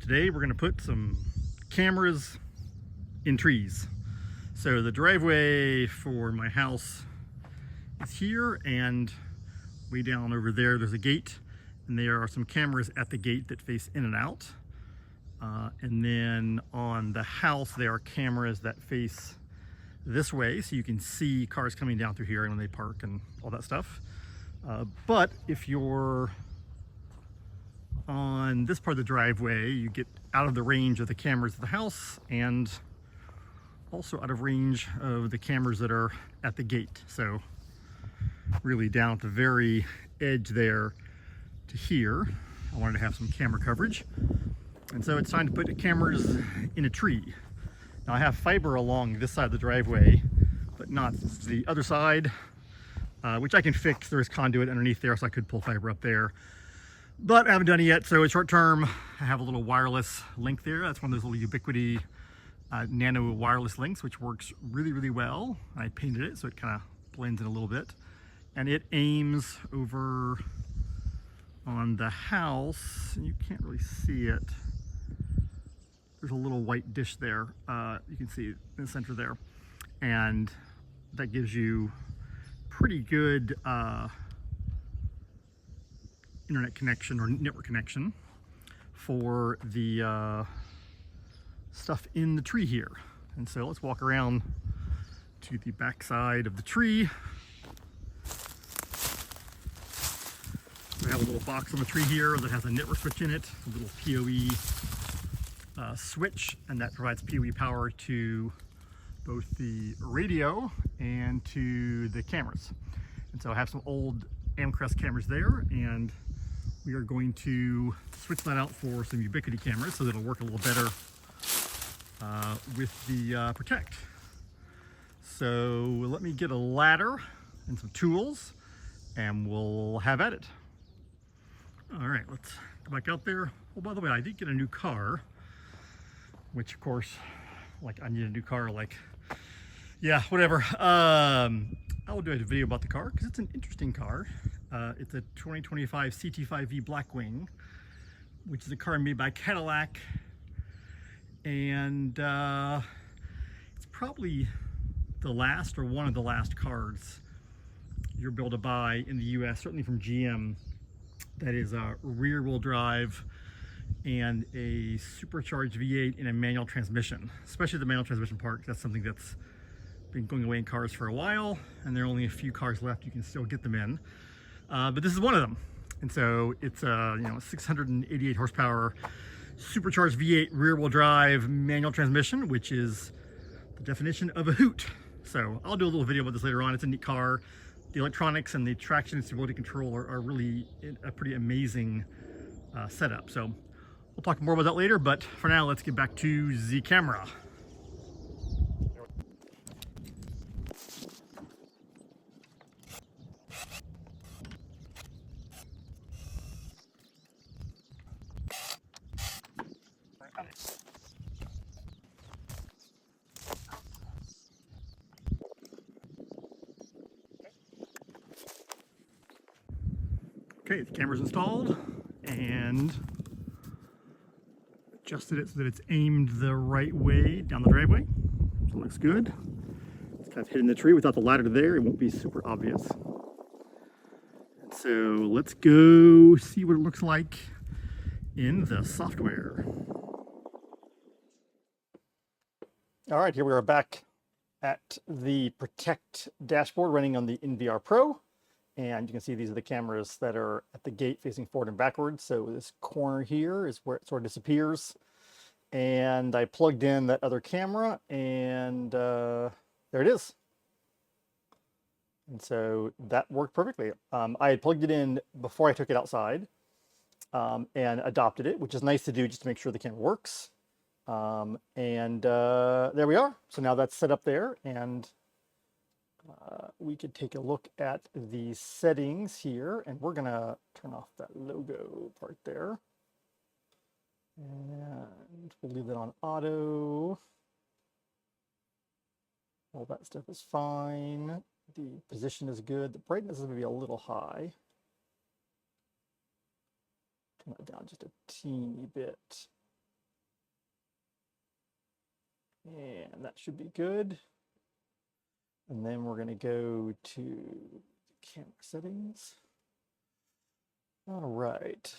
Today we're going to put some cameras in trees. So the driveway for my house is here, and way down over there's a gate, and there are some cameras at the gate that face in and out. And then on the house there are cameras that face this way, so you can see cars coming down through here and when they park and all that stuff. But if you're on this part of the driveway, you get out of the range of the cameras of the house and also out of range of the cameras that are at the gate. So really down at the very edge there to here, I wanted to have some camera coverage. And so it's time to put the cameras in a tree. Now I have fiber along this side of the driveway, but not the other side, which I can fix. There is conduit underneath there, so I could pull fiber up there. But I haven't done it yet, so short term, I have a little wireless link there. That's one of those little Ubiquiti nano wireless links, which works really, really well. I painted it so it kind of blends in a little bit. And it aims over on the house. You can't really see it. There's a little white dish there. You can see it in the center there. And that gives you pretty good internet connection or network connection for the stuff in the tree here. And so let's walk around to the back side of the tree. We have a little box on the tree here that has a network switch in it, a little PoE switch, and that provides PoE power to both the radio and to the cameras. And so I have some old Amcrest cameras there, and we are going to switch that out for some Ubiquiti cameras so that it'll work a little better with the Protect. So let me get a ladder and some tools, and we'll have at it. All right, let's go back out there. Oh, by the way, I did get a new car, which of course, like I need a new car, like, yeah, whatever. I will do a video about the car because it's an interesting car. It's a 2025 CT5V Blackwing, which is a car made by Cadillac. And it's probably the last or one of the last cars you're able to buy in the US, certainly from GM, that is a rear wheel drive and a supercharged V8 in a manual transmission, especially the manual transmission part. That's something that's been going away in cars for a while, and there are only a few cars left you can still get them in. But this is one of them. And so it's a 688 horsepower supercharged V8 rear wheel drive manual transmission, which is the definition of a hoot. So I'll do a little video about this later on. It's a neat car. The electronics and the traction and stability control are really a pretty amazing setup. So we'll talk more about that later, but for now, let's get back to the camera. Okay, the camera's installed and adjusted it so that it's aimed the right way down the driveway. So it looks good. It's kind of hidden the tree without the ladder there. It won't be super obvious. And so let's go see what it looks like in the software. All right, here we are back at the Protect dashboard running on the NVR Pro. And you can see these are the cameras that are at the gate facing forward and backwards. So this corner here is where it sort of disappears. And I plugged in that other camera, and there it is. And so that worked perfectly. I had plugged it in before I took it outside and adopted it, which is nice to do just to make sure the camera works. There we are. So now that's set up there, and we could take a look at the settings here, and we're gonna turn off that logo part there, and we'll leave it on auto. All that stuff is fine. The position is good. The brightness is maybe a little high. Turn that down just a teeny bit. And that should be good. And then we're going to go to camera settings. All right.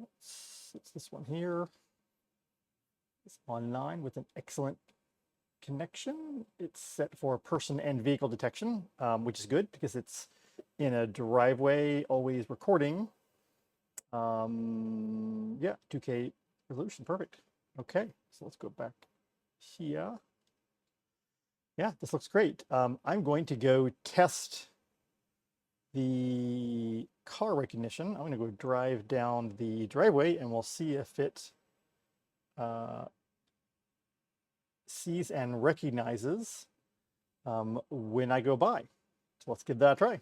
It's this one here. It's online with an excellent connection. It's set for person and vehicle detection, which is good because it's in a driveway, always recording. Yeah, 2K resolution, perfect. Okay, so let's go back here. Yeah, this looks great. I'm going to go test the car recognition. I'm going to go drive down the driveway and we'll see if it sees and recognizes when I go by. So let's give that a try.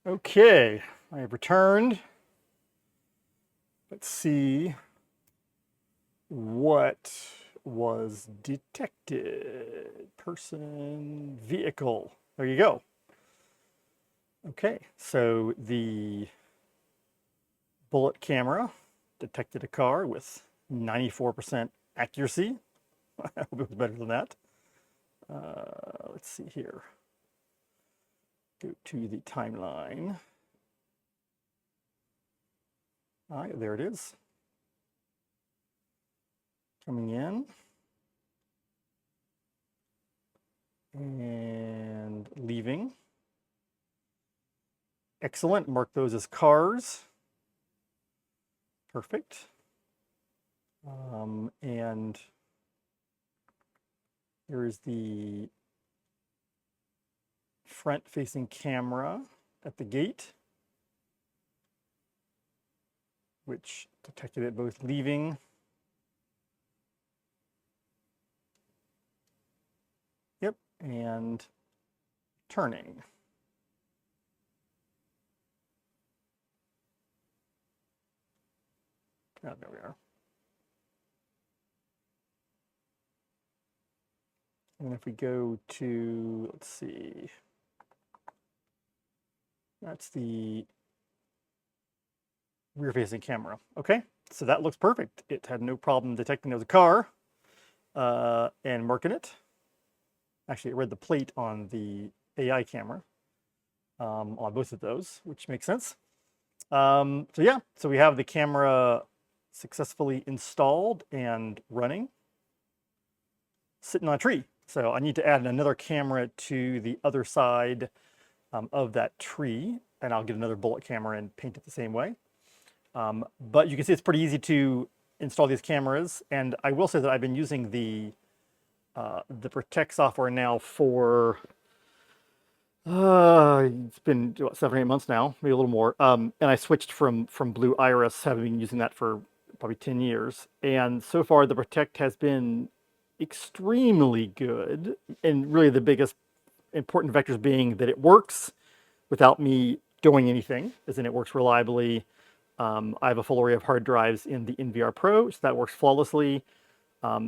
Okay, I have returned. Let's see what was detected. Person, vehicle. There you go. Okay, so the bullet camera detected a car with 94% accuracy. I hope it was better than that. Let's see here. Go to the timeline. All right, there it is. Coming in. And leaving. Excellent. Mark those as cars. Perfect. And here is the front-facing camera at the gate, which detected it both leaving and turning. Oh, there we are. And if we go to, let's see, that's the rear-facing camera. Okay, so that looks perfect. It had no problem detecting there was a car and marking it. Actually, it read the plate on the AI camera on both of those, which makes sense. So yeah, so we have the camera successfully installed and running, sitting on a tree. So I need to add another camera to the other side of that tree, and I'll get another bullet camera and paint it the same way. But you can see it's pretty easy to install these cameras, and I will say that I've been using the Protect software now for it's been what, 7 or 8 months now, maybe a little more. And I switched from Blue Iris, having been using that for probably 10 years. And so far, the Protect has been extremely good. And really, the biggest important vectors being that it works without me doing anything, as in it works reliably. I have a full array of hard drives in the NVR Pro, so that works flawlessly.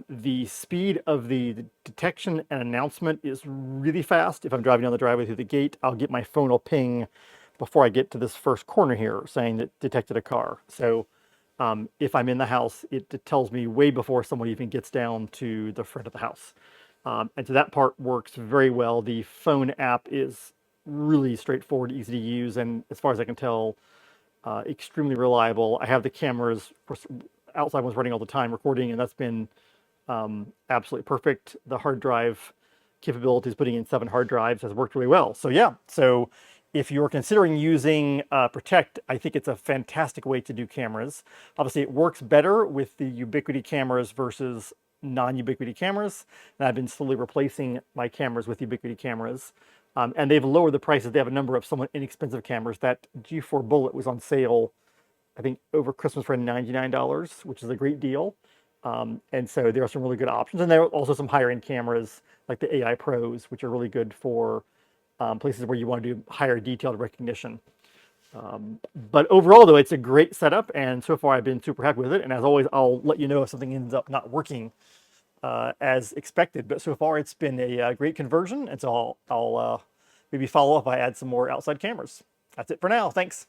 The speed of the detection and announcement is really fast. If I'm driving down the driveway through the gate, I'll get my phone will ping before I get to this first corner here saying that detected a car. So if I'm in the house, it tells me way before someone even gets down to the front of the house. And so that part works very well. The phone app is really straightforward, easy to use, and as far as I can tell, extremely reliable. I have the cameras, outside ones running all the time recording, and that's been absolutely perfect. The hard drive capabilities, putting in 7 hard drives, has worked really well. So yeah, so if you're considering using Protect, I think it's a fantastic way to do cameras. Obviously, it works better with the Ubiquiti cameras versus non-Ubiquiti cameras, and I've been slowly replacing my cameras with Ubiquiti cameras. And they've lowered the prices. They have a number of somewhat inexpensive cameras. That G4 Bullet was on sale, I think, over Christmas for $99, which is a great deal. And so there are some really good options. And there are also some higher end cameras like the AI Pros, which are really good for places where you want to do higher detailed recognition. But overall, though, it's a great setup, and so far I've been super happy with it. And as always, I'll let you know if something ends up not working as expected. But so far, it's been a great conversion, and so I'll maybe follow up if I add some more outside cameras. That's it for now. Thanks.